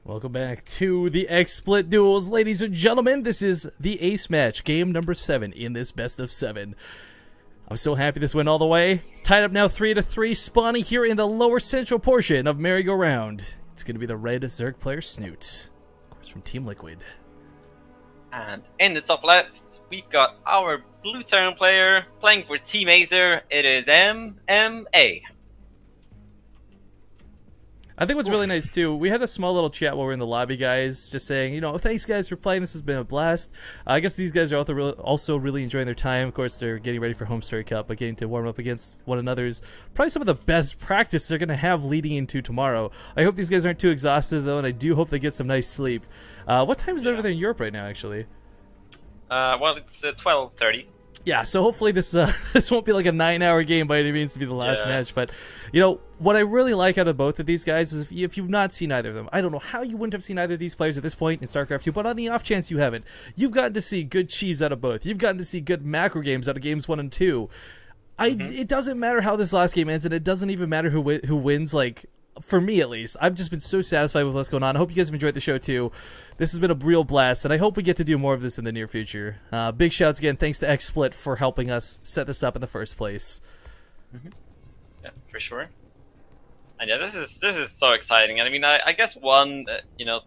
Welcome back to the Xsplit Duels, ladies and gentlemen. This is the ace match, game number 7 in this best of 7. I'm so happy this went all the way. Tied up now 3-3, spawning here in the lower central portion of merry-go-round. It's going to be the red Zerg player Snute, of course from Team Liquid. And in the top left, we've got our blue Terran player playing for Team Acer. It is MMA. I think what's really nice too, we had a small little chat while we were in the lobby, guys, just saying, you know, thanks guys for playing, this has been a blast. I guess these guys are also really enjoying their time. Of course, they're getting ready for Home Story Cup, but getting to warm up against one another is probably some of the best practice they're going to have leading into tomorrow. I hope these guys aren't too exhausted though, and I do hope they get some nice sleep. What time is it over there in Europe right now, actually? Well, it's 12:30. Yeah, so hopefully this this won't be like a 9-hour game by any means to be the last match. But, you know, what I really like out of both of these guys is if you've not seen either of them, I don't know how you wouldn't have seen either of these players at this point in StarCraft 2, but on the off chance you haven't, you've gotten to see good cheese out of both. You've gotten to see good macro games out of games 1 and 2. It doesn't matter how this last game ends, and it doesn't even matter who wins, like, for me at least. I've just been so satisfied with what's going on. I hope you guys have enjoyed the show too. This has been a real blast, and I hope we get to do more of this in the near future. Big shouts again, thanks to Xsplit for helping us set this up in the first place. Yeah, for sure. And yeah, this is so exciting. And I mean, I guess one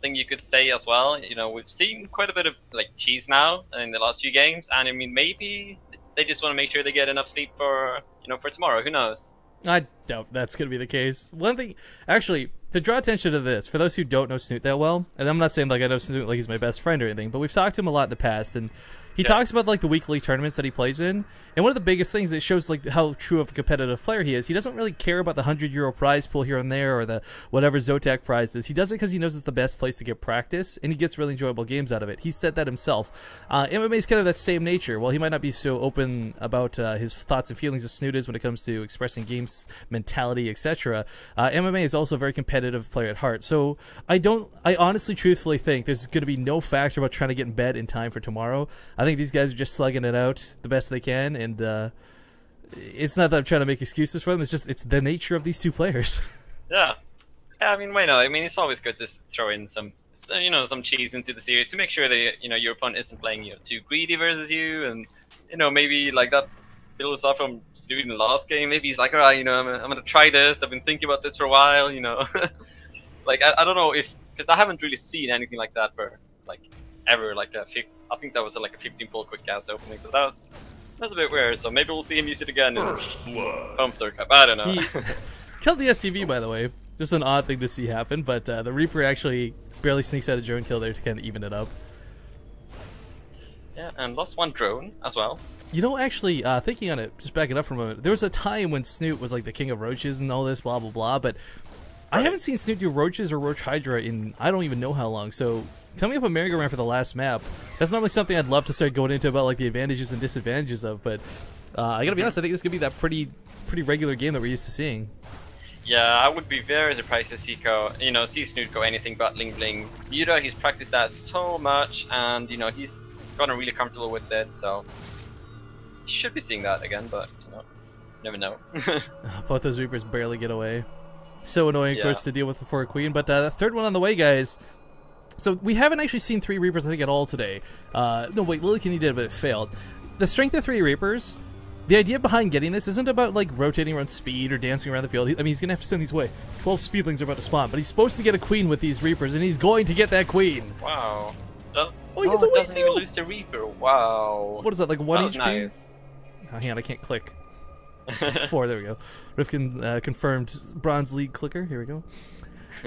thing you could say as well. You know, we've seen quite a bit of like cheese now in the last few games, and I mean maybe they just want to make sure they get enough sleep for for tomorrow. Who knows? I doubt that's going to be the case. One thing, actually, to draw attention to this, for those who don't know Snute that well, and I'm not saying like I know Snute like he's my best friend or anything, but we've talked to him a lot in the past, and he talks about like the weekly tournaments that he plays in, and one of the biggest things that shows like how true of a competitive player he is, he doesn't really care about the €100 prize pool here and there or the whatever Zotac prize is. He does it because he knows it's the best place to get practice, and he gets really enjoyable games out of it. He said that himself. MMA is kind of that same nature. While he might not be so open about his thoughts and feelings as Snute is when it comes to expressing games mentality, etc., MMA is also a very competitive player at heart. So I honestly, truthfully think there's going to be no factor about trying to get in bed in time for tomorrow. I think these guys are just slugging it out the best they can, and it's not that I'm trying to make excuses for them. It's just it's the nature of these two players. Yeah, I mean, why not? I mean, it's always good to throw in some cheese into the series to make sure that your opponent isn't playing too greedy versus you, and maybe like that builds off from Snute in the last game. Maybe he's like, all right, I'm gonna try this. I've been thinking about this for a while, Like I don't know because I haven't really seen anything like that for like ever. Like I think that was like a 15-pull quick cast opening, so that's a bit weird. So maybe we'll see him use it again in Home Story Cup. I don't know. He killed the SCV, by the way. Just an odd thing to see happen, but the Reaper actually barely sneaks out a drone kill there to kind of even it up. Yeah, and lost one drone as well. Actually, thinking on it, just backing up for a moment, there was a time when Snute was like the king of roaches and all this, blah, blah, blah, but I haven't seen Snute do roaches or roach hydra in I don't even know how long, so coming up a merry-go-round for the last map, that's normally something I'd love to start going into about like the advantages and disadvantages of, but I gotta be honest, I think this could be that pretty regular game that we're used to seeing. Yeah, I would be very surprised to see Snute go anything but Ling Bling. Yuda, he's practiced that so much, and he's gotten really comfortable with it, so he should be seeing that again, but never know. Both those Reapers barely get away. So annoying, of course, to deal with before a Queen, but the third one on the way, guys. So we haven't actually seen 3 Reapers, I think, at all today. No, wait, Lillikin did, but it failed. The strength of 3 Reapers, the idea behind getting this isn't about, like, rotating around speed or dancing around the field. I mean, he's going to have to send these away. 12 Speedlings are about to spawn, but he's supposed to get a Queen with these Reapers, and he's going to get that Queen. Wow. He gets away doesn't even lose the Reaper. Wow. What is that, like 1 HP? Nice. Oh, hang on, I can't click. 4, there we go. Rifkin confirmed Bronze League clicker. Here we go.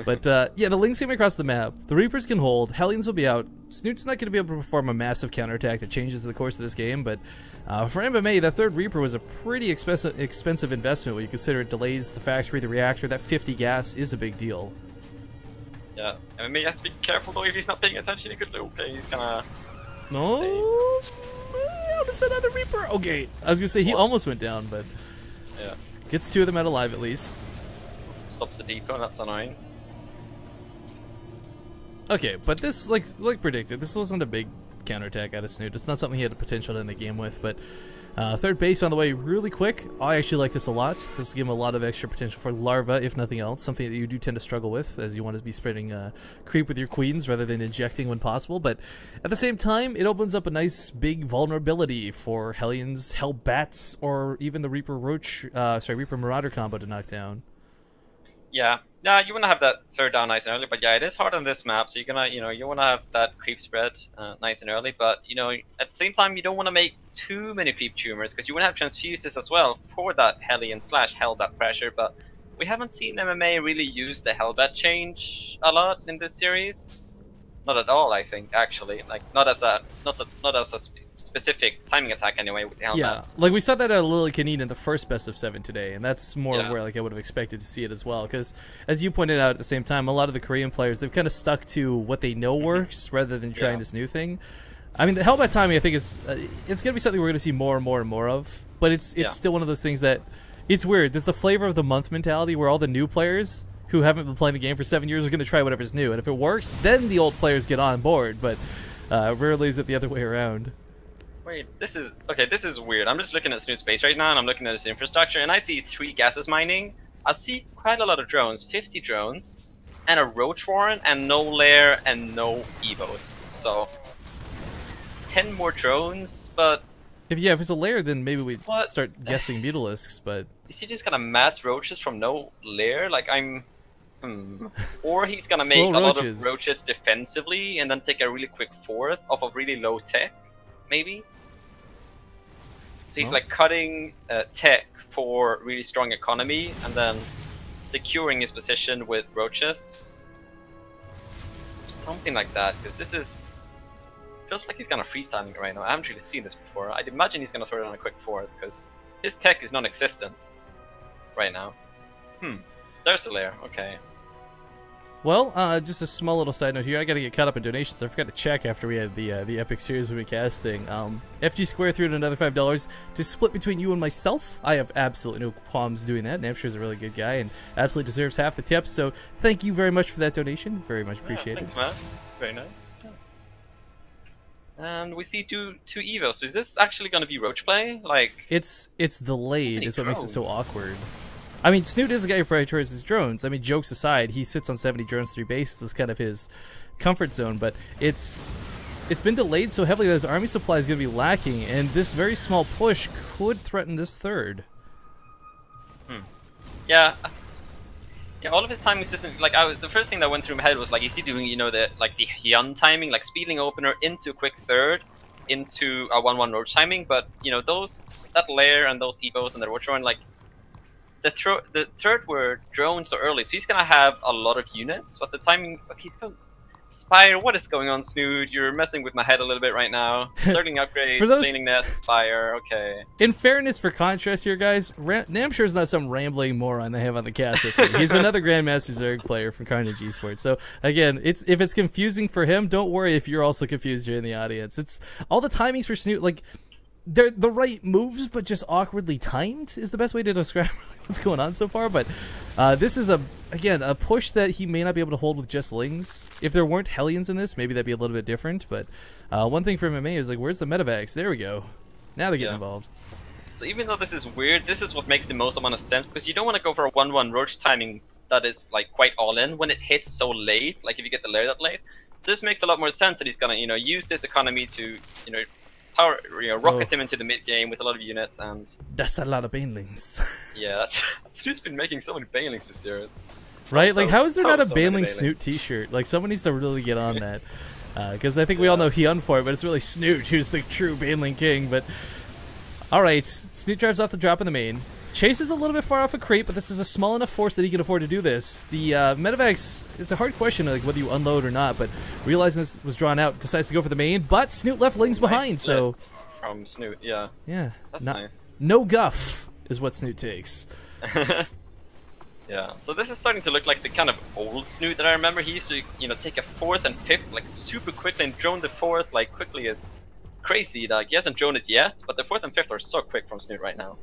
But yeah, the Lings came across the map. The Reapers can hold. Hellions will be out. Snute's not going to be able to perform a massive counterattack that changes the course of this game. But for MMA, that 3rd Reaper was a pretty expensive investment when you consider it delays the factory, the reactor. That 50 gas is a big deal. Yeah, MMA has to be careful though. If he's not paying attention, he could lose. Okay, he's gonna. No. How does that other Reaper? Okay, I was gonna say he almost went down, but yeah, gets 2 of them out alive at least. Stops the depot. That's annoying. Okay, but this, like predicted, this wasn't a big counterattack out of Snute. It's not something he had the potential to end the game with, but Third base on the way really quick. I actually like this a lot. This will give him a lot of extra potential for larva, if nothing else. Something that you do tend to struggle with, as you want to be spreading creep with your queens rather than injecting when possible. But at the same time, it opens up a nice big vulnerability for Hellions, Hellbats, or even the Reaper Reaper Marauder combo to knock down. Yeah, you want to have that third down nice and early, but yeah, it is hard on this map, so you're gonna, you want to have that creep spread nice and early, but at the same time, you don't want to make too many creep tumors because you want to have transfuses as well for that Hellion / Hellbat pressure. But we haven't seen MMA really use the Hellbat change a lot in this series. Not at all, I think, actually. Like not as a specific timing attack anyway with the Hellbats. Yeah, like we saw that at Lily Canine in the first best of 7 today, and that's more where like I would have expected to see it as well. Because as you pointed out at the same time, a lot of the Korean players, they've kind of stuck to what they know works rather than trying this new thing. I mean, the Hellbat timing, I think, is it's gonna be something we're gonna see more and more and more of. But it's still one of those things that it's weird. There's the flavor of the month mentality where all the new players who haven't been playing the game for 7 years are going to try whatever's new, and if it works, then the old players get on board, but rarely is it the other way around. Wait, this is weird. I'm just looking at Snoot's base right now, and I'm looking at his infrastructure, and I see 3 gases mining. I see quite a lot of drones, 50 drones, and a roach warren, and no lair, and no evos. So, 10 more drones, but... If it's a lair, then maybe we'd start guessing Mutalisks, but... Is he just gonna mass roaches from no lair? Like, Or he's gonna make a lot of roaches defensively and then take a really quick fourth off of really low tech, maybe? So he's like cutting tech for really strong economy and then securing his position with roaches. Something like that, because this is... feels like he's gonna freestyling right now. I haven't really seen this before. I'd imagine he's gonna throw it on a quick fourth, because his tech is non-existent right now. There's a lair, okay. Well, just a small little side note here. I gotta get caught up in donations. I forgot to check after we had the epic series we've been casting. FG Square threw in another $5 to split between you and myself. I have absolutely no qualms doing that. Namshure's a really good guy and absolutely deserves half the tips. So thank you very much for that donation. Very much appreciated. Thanks, man. Very nice. And we see two evos. So is this actually going to be roach play? Like it's delayed. Is what makes it so awkward. I mean, Snute is a guy who prioritizes his drones. I mean, jokes aside, he sits on 70 drones 3 base. That's kind of his comfort zone. But it's been delayed so heavily that his army supply is going to be lacking, and this very small push could threaten this third. Yeah. Yeah, all of his timing system, like the first thing that went through my head was like, is he doing, the Hyun timing, like speeding opener into quick third, into a 1-1 roach timing? But that lair and those evos and the roach run, like the third were drones so early, so he's gonna have a lot of units. But the timing, he's going Spire. What is going on, Snute? You're messing with my head a little bit right now. Starting upgrades, cleaning nest, Spire. Okay. In fairness, for contrast here, guys, Namshure's not some rambling moron they have on the cast with me. He's another Grandmaster Zerg player from Carnage Esports. So again, if it's confusing for him, don't worry if you're also confused here in the audience. It's all the timings for Snute, like they're the right moves, but just awkwardly timed is the best way to describe what's going on so far. But this is again a push that he may not be able to hold with just Lings. If there weren't Hellions in this, maybe that'd be a little bit different. But one thing for MMA is like, where's the medevacs? There we go. Now they're getting involved. So even though this is weird, this is what makes the most amount of sense, because you don't want to go for a 1-1 roach timing that is like quite all in when it hits so late. Like if you get the lair that late, this makes a lot more sense that he's gonna use this economy to power, rocket him into the mid game with a lot of units. And that's a lot of banelings. Yeah, Snoot's been making so many banelings this year. Right? Like, how is there not a Baneling Snute t-shirt? Like, someone needs to really get on that. Because I think we all know Hyun for it, but it's really Snute who's the true Baneling king. But alright, Snute drives off the drop in the main. Chase is a little bit far off a creep, but this is a small enough force that he can afford to do this. The medevacs, it's a hard question, like whether you unload or not, but realizing this was drawn out, decides to go for the main, but Snute left Lings behind, so... From Snute, yeah. Yeah. That's nice. No guff is what Snute takes. Yeah, so this is starting to look like the kind of old Snute that I remember. He used to, take a 4th and 5th, like, super quickly and drone the 4th, like, quickly as crazy. Like, he hasn't droned it yet, but the 4th and 5th are so quick from Snute right now.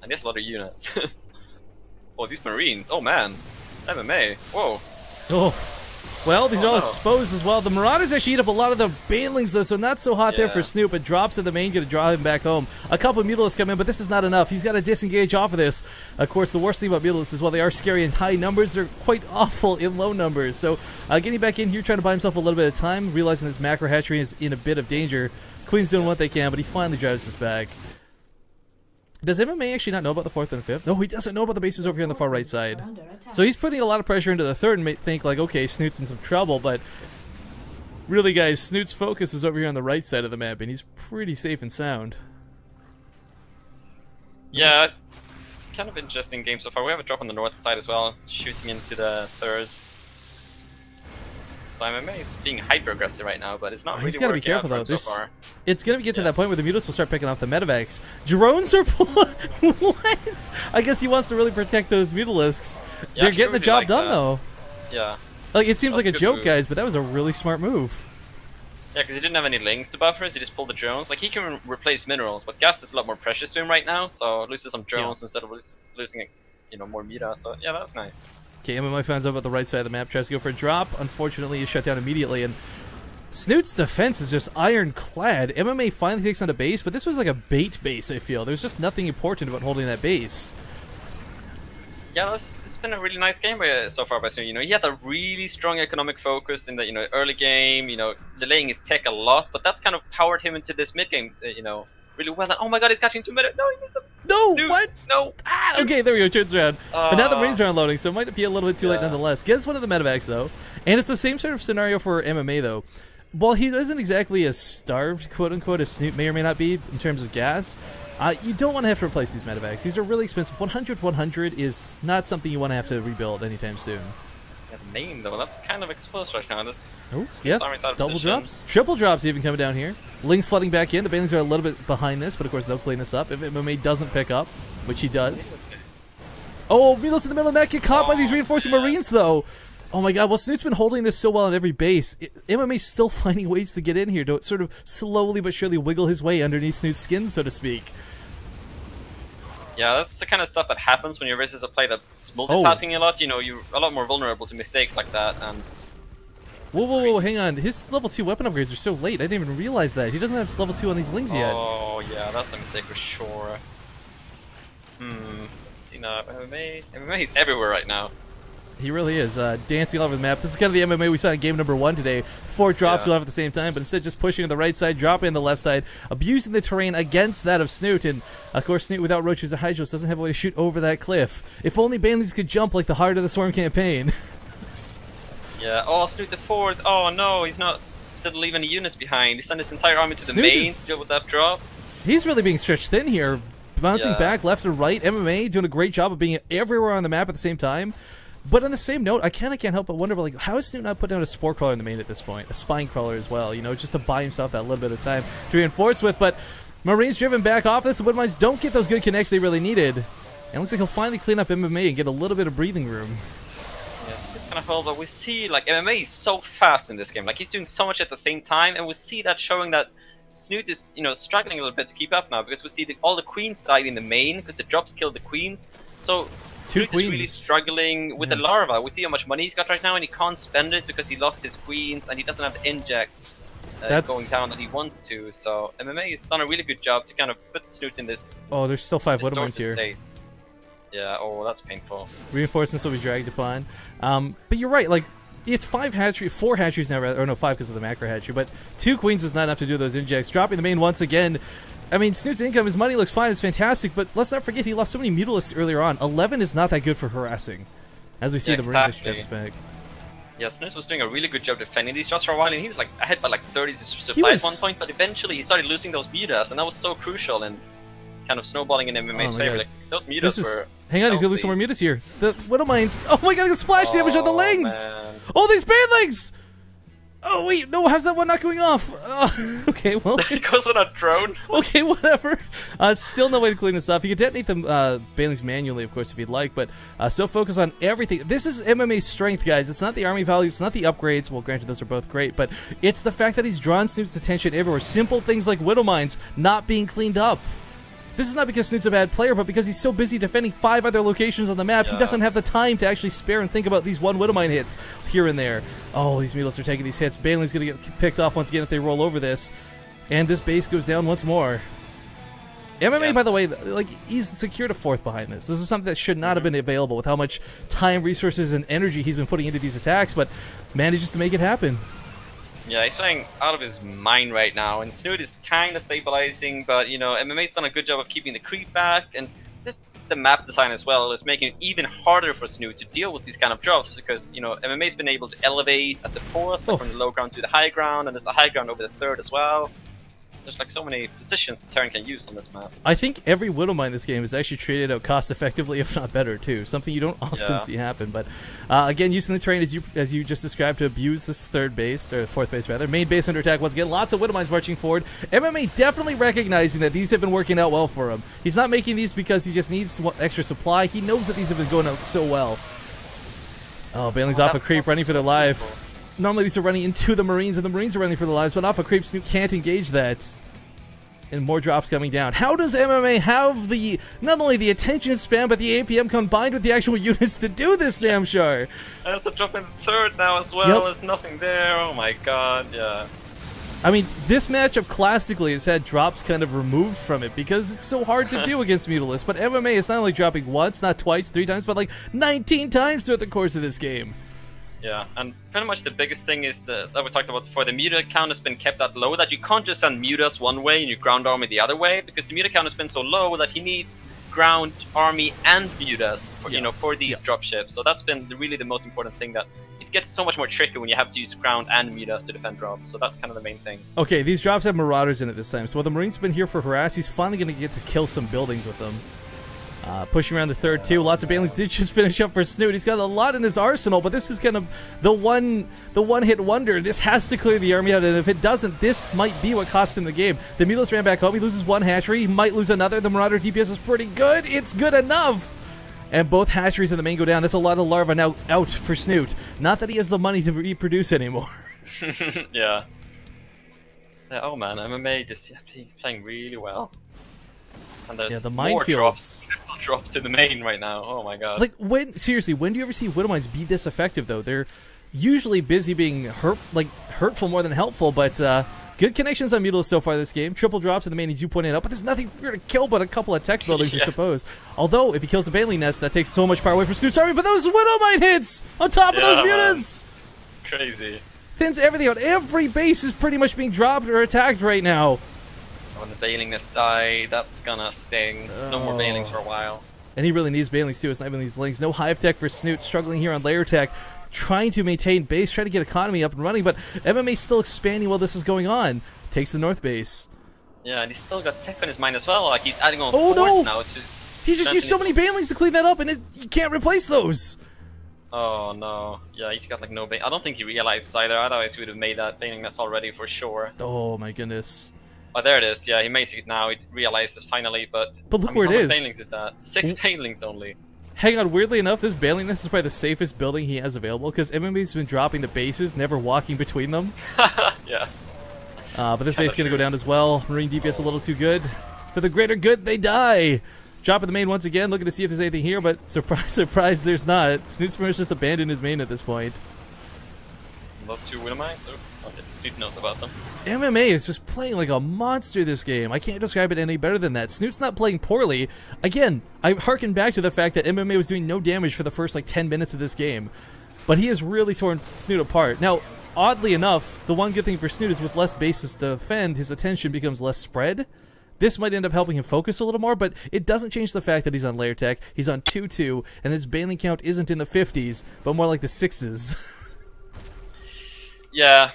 And there's a lot of units. Oh, these Marines. Oh, man. MMA. Whoa. Oh. Well, these are all exposed as well. The Marauders actually eat up a lot of the Banelings, though, so not so hot there for Snute, but drops in the main, going to draw him back home. A couple of Mutalisks come in, but this is not enough. He's got to disengage off of this. Of course, the worst thing about Mutalisks is while they are scary in high numbers, they're quite awful in low numbers. So getting back in here, trying to buy himself a little bit of time, realizing this macro hatchery is in a bit of danger. Queen's doing what they can, but he finally drives this back. Does MMA actually not know about the 4th and the 5th? No, he doesn't know about the bases over here on the far right side. So he's putting a lot of pressure into the 3rd and may think like, okay, Snute's in some trouble, but really, guys, Snute's focus is over here on the right side of the map, and he's pretty safe and sound. Yeah, it's kind of interesting game so far. We have a drop on the north side as well, shooting into the 3rd. So MMA is being hyper-aggressive right now, but it's not really he's got to be careful, though. So far. It's going to get to that point where the Mutalisks will start picking off the Medivacs. Drones are pulling... What? I guess he wants to really protect those Mutalisks. Yeah, they're getting the job done, though. Yeah. Like, it seems like a joke, move. guys, but that was a really smart move. Yeah, because he didn't have any links to buffers, he just pulled the drones. Like, he can replace minerals, but gas is a lot more precious to him right now, so loses some drones instead of losing, you know, more meta. So, yeah, that was nice. Okay, MMA finds out about the right side of the map, tries to go for a drop. Unfortunately, he's shut down immediately, and Snute's defense is just ironclad. MMA finally takes on a base, but this was like a bait base, I feel. There's just nothing important about holding that base. Yeah, it's been a really nice game so far by Snute. You know, he had a really strong economic focus in the, you know, early game, you know, delaying his tech a lot, but that's kind of powered him into this mid game, you know, really well. And, oh my god, he's catching 2 minutes. No, he missed them. No, Snute, what? No. Ah, okay, there we go, turns around. But now the Marines are unloading, so it might be a little bit too late nonetheless. Gets one of the Medivacs, though. And it's the same sort of scenario for MMA, though. While he isn't exactly as starved, quote-unquote, as Snute may or may not be in terms of gas, you don't want to have to replace these Medivacs. These are really expensive. 100 is not something you want to have to rebuild anytime soon. The name, though, that's kind of exposed right now. This double drops, triple drops even coming down here. Lings flooding back in. The Banelings are a little bit behind this, but of course they'll clean this up if MMA doesn't pick up, which he does. Oh, Milos in the middle of the map, get caught by these reinforcing Marines, though. Oh my god, well, Snute's been holding this so well on every base. MMA's still finding ways to get in here to sort of slowly but surely wiggle his way underneath Snute's skin, so to speak. Yeah, that's the kind of stuff that happens when you're versus a player that's multitasking a lot. You know, you're a lot more vulnerable to mistakes like that. And whoa, hang on. His level 2 weapon upgrades are so late. I didn't even realize that. He doesn't have level 2 on these Lings yet. Oh, yeah, that's a mistake for sure. Let's see now. MMA is everywhere right now. He really is, dancing all over the map. This is kind of the MMA we saw in game number 1 today. 4 drops going off at the same time, but instead just pushing on the right side, dropping on the left side, abusing the terrain against that of Snute. And, of course, Snute without Roaches or Hydros doesn't have a way to shoot over that cliff. If only Banelings could jump like the Heart of the Swarm campaign. Yeah, oh, Snute the 4th. Oh, no, he's not... Didn't leave any units behind. He sent his entire army to the main to deal with that drop. He's really being stretched thin here. Bouncing back left and right. MMA doing a great job of being everywhere on the map at the same time. But on the same note, I kind of can't help but wonder, like, how is Snute not put down a Spore Crawler in the main at this point? A Spine Crawler as well, you know, just to buy himself that little bit of time to reinforce with. But Marines driven back off this. The Woodmines don't get those good connects they really needed. And it looks like he'll finally clean up MMA and get a little bit of breathing room. Yes, it's kind of cool, but we see, like, MMA is so fast in this game. Like, he's doing so much at the same time, and we see that showing that Snute is, you know, struggling a little bit to keep up now, because we see all the queens died in the main, because the drops killed the queens. So Snute is really struggling with the larva. We see how much money he's got right now, and he can't spend it because he lost his queens, and he doesn't have the injects going down that he wants to. So MMA has done a really good job to kind of put Snute in this. Oh, there's still 5 Woodmines here. State. Yeah, oh, that's painful. Reinforcements will be dragged upon. But you're right, like, it's 4 hatcheries now, or no, 5 because of the macro hatchery, but 2 queens is not enough to do those injects. Dropping the main once again. I mean, Snute's income, his money looks fine, it's fantastic, but let's not forget he lost so many Mutalisks earlier on. 11 is not that good for harassing, as we see the Marines actually get this back. Yeah, Snute was doing a really good job defending these shots for a while, and he was like ahead by like 30 to supply at one point, but eventually he started losing those mutas, and that was so crucial and kind of snowballing in MMA's favor. Like, those mutas were... Hang on, he's gonna lose some more mutas here. The Widowmines. Oh my god, he got splash damage on the Lings! Man. Oh, these Banelings! Oh wait, no, how's that one not going off? Okay, well, it goes on a drone. Okay, whatever. Still no way to clean this up. You can detonate the Banelings manually, of course, if you'd like, but still focus on everything. This is MMA's strength, guys. It's not the army values, it's not the upgrades. Well, granted, those are both great, but it's the fact that he's drawn Snute's attention everywhere. Simple things like Widowmines not being cleaned up. This is not because Snoot's a bad player, but because he's so busy defending 5 other locations on the map, he doesn't have the time to actually spare and think about these one Widowmine hits here and there. Oh, these Mutalisks are taking these hits. Baneling's going to get picked off once again if they roll over this. And this base goes down once more. MMA, by the way, like, he's secured a 4th behind this. This is something that should not have been available with how much time, resources, and energy he's been putting into these attacks, but manages to make it happen. Yeah, he's playing out of his mind right now, and Snute is kind of stabilizing, but, you know, MMA's done a good job of keeping the creep back, and just the map design as well is making it even harder for Snute to deal with these kind of drops, because, you know, MMA's been able to elevate at the 4th, from the low ground to the high ground, and there's a high ground over the 3rd as well. There's like so many positions Terran can use on this map. I think every Widowmine in this game is actually traded out cost effectively, if not better too. Something you don't often see happen. But again, using the terrain as you just described to abuse this 3rd base, or 4th base rather. Main base under attack once again. Lots of Widowmines marching forward. MMA definitely recognizing that these have been working out well for him. He's not making these because he just needs extra supply. He knows that these have been going out so well. Oh, Baneling's off a creep, running for their life. Normally these are running into the Marines, and the Marines are running for their lives, but off a creep, Snute can't engage that. And more drops coming down. How does MMA have the, not only the attention span, but the APM combined with the actual units to do this, Namshar? There's a drop in the 3rd now as well, there's nothing there, oh my god, yes. I mean, this matchup classically has had drops kind of removed from it because it's so hard to do against Mutalisks, but MMA is not only dropping once, not twice, 3 times, but like 19 times throughout the course of this game. Yeah, and pretty much the biggest thing is that we talked about before, the Muta count has been kept that low that you can't just send Mutas one way and you ground army the other way, because the Muta count has been so low that he needs ground army and Mutas for, you know, for these dropships. So that's been really the most important thing, that it gets so much more tricky when you have to use ground and Mutas to defend drops. So that's kind of the main thing. Okay, these drops have Marauders in it this time. So while the Marines have been here for harass, he's finally going to get to kill some buildings with them. Pushing around the 3rd too. Lots of Banelings did just finish up for Snute. He's got a lot in his arsenal, but this is kind of the one-hit wonder. This has to clear the army out, and if it doesn't, this might be what cost him the game. The Mutalisks ran back home. He loses 1 hatchery. He might lose another. The Marauder DPS is pretty good. It's good enough. And both hatcheries in the main go down. That's a lot of larvae now out for Snute. Not that he has the money to reproduce anymore. Yeah. Oh man, MMA just playing really well. And there's the more drops drop to the main right now. Oh my god. Like, seriously, when do you ever see Widowmines be this effective though? They're usually busy being hurtful more than helpful, but good connections on Mutalisks so far this game. Triple drops in the main, as you pointed out, but there's nothing for to kill but a couple of tech buildings, I suppose. Although, if he kills the Baneling nest, that takes so much power away from Snoot's army, but those Widowmine hits on top of those Mutas! Crazy. Thins everything out. Every base is pretty much being dropped or attacked right now. When the Baneling nest die, that's gonna sting. No more Banelings for a while. And he really needs Banelings too. It's not even these links. No hive tech for Snute, struggling here on layer tech, trying to maintain base, trying to get economy up and running, but MMA's still expanding while this is you on. Takes the north base. Yeah, and he's still got tech on his mind as well. Like, he's adding on forts now to... He just used so many Banelings to clean that up, and you can't replace those. Oh no. Yeah, he's got like no Bane. I don't think he realizes either. Otherwise, he would have made that Baneling nest already for sure. Oh my goodness. Oh, there it is. Yeah, he makes it now. He realizes finally, but look where it is. How many Banelings is that? 6 Banelings only. Hang on, weirdly enough, this Baneling nest is probably the safest building he has available, because MMA's been dropping the bases, never walking between them. Yeah. But this base is going to go down as well. Marine DPS a little too good. For the greater good, they die. Dropping the main once again, looking to see if there's anything here, but surprise, surprise, there's not. Snute just abandoned his main at this point. Those 2 Widowmines? Oh, Snute knows about them. MMA is just playing like a monster this game. I can't describe it any better than that. Snoot's not playing poorly. Again, I harken back to the fact that MMA was doing no damage for the first like 10 minutes of this game. But he has really torn Snute apart. Now, oddly enough, the one good thing for Snute is with less bases to defend, his attention becomes less spread. This might end up helping him focus a little more, but it doesn't change the fact that he's on layer tech, he's on 2-2, and his Baneling count isn't in the 50s, but more like the 6s. Yeah,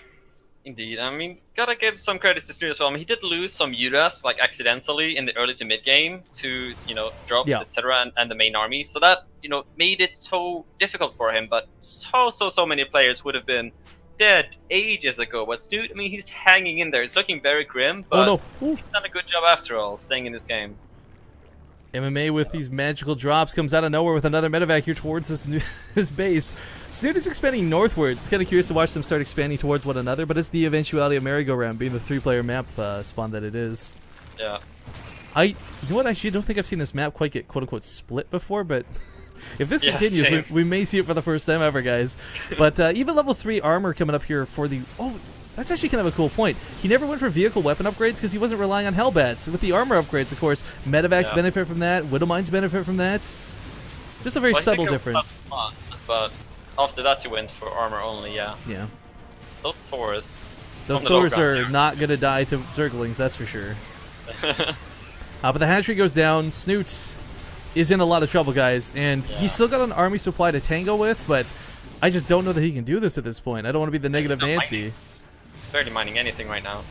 indeed. I mean, gotta give some credit to Snute as well. I mean, he did lose some Mutas, like, accidentally in the early to mid game to, you know, drops, etc., and the main army. So that, you know, made it so difficult for him, but so many players would have been dead ages ago. But Snute, I mean, he's hanging in there. It's looking very grim, but he's done a good job after all, staying in this game. MMA with these magical drops comes out of nowhere with another medevac here towards this base. Snute is expanding northwards. It's kind of curious to watch them start expanding towards one another, but it's the eventuality of merry-go-round being the 3-player map spawn that it is. Yeah. You know what? Actually, I don't think I've seen this map quite get quote-unquote split before, but if this Yeah, continues, we may see it for the first time ever, guys. But even level 3 armor coming up here for the... Oh, that's actually kind of a cool point. He never went for vehicle weapon upgrades because he wasn't relying on Hellbats. With the armor upgrades, of course, Medevacs benefit from that, Widowmines benefit from that. Just a very subtle difference. But after that, you went for armor only, yeah. Yeah. Those Thors. Those Thors are not going to die to Zerglings, that's for sure. But the hatchery goes down. Snute is in a lot of trouble, guys, and he's still got an army supply to tango with, but I just don't know that he can do this at this point. I don't want to be the negative Nancy. He's barely mining anything right now.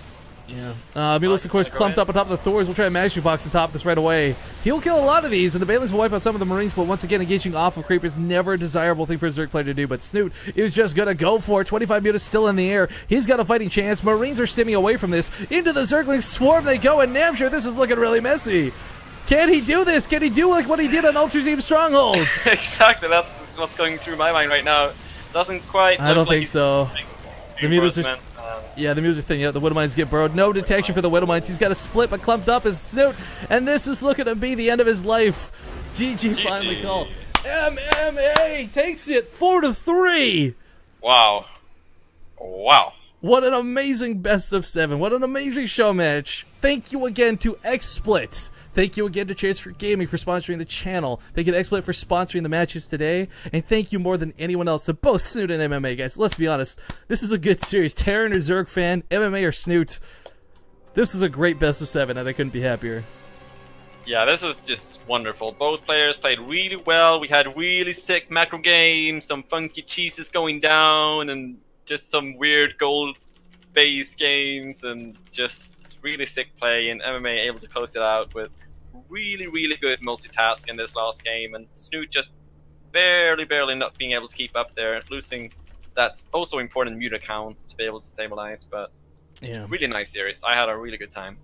Yeah. Milos, of course, clumped up on top of the Thors. We'll try a magic box on top of this right away. He'll kill a lot of these, and the Banelings will wipe out some of the Marines, but once again, engaging off of creep is never a desirable thing for a Zerg player to do, but Snute is just going to go for it. 25 mutas still in the air. He's got a fighting chance. Marines are stimming away from this. Into the Zergling swarm they go, and Namshur, this is looking really messy. Can he do this? Can he do like what he did on Ultrazim Stronghold? Exactly, that's what's going through my mind right now. Doesn't quite I don't think so. The mutas are... Yeah, the music thing, the Widowmines get burrowed. No detection for the Widowmines. He's got a split, but clumped up is Snute, and this is looking to be the end of his life. GG finally called. MMA takes it 4-3. Wow. Wow. What an amazing best of 7. What an amazing show match. Thank you again to Xsplit. Thank you again to Chase for Gaming for sponsoring the channel. Thank you to Xsplit for sponsoring the matches today. And thank you more than anyone else to both Snute and MMA, guys. Let's be honest. This is a good series. Terran or Zerg fan, MMA or Snute. This was a great best of 7, and I couldn't be happier. Yeah, this was just wonderful. Both players played really well. We had really sick macro games, some funky cheeses going down, and just some weird gold-based games, and just really sick play, and MMA able to close it out with really, really good multitask in this last game, and Snute just barely not being able to keep up there, losing that also important mute account to be able to stabilize, but really nice series. I had a really good time.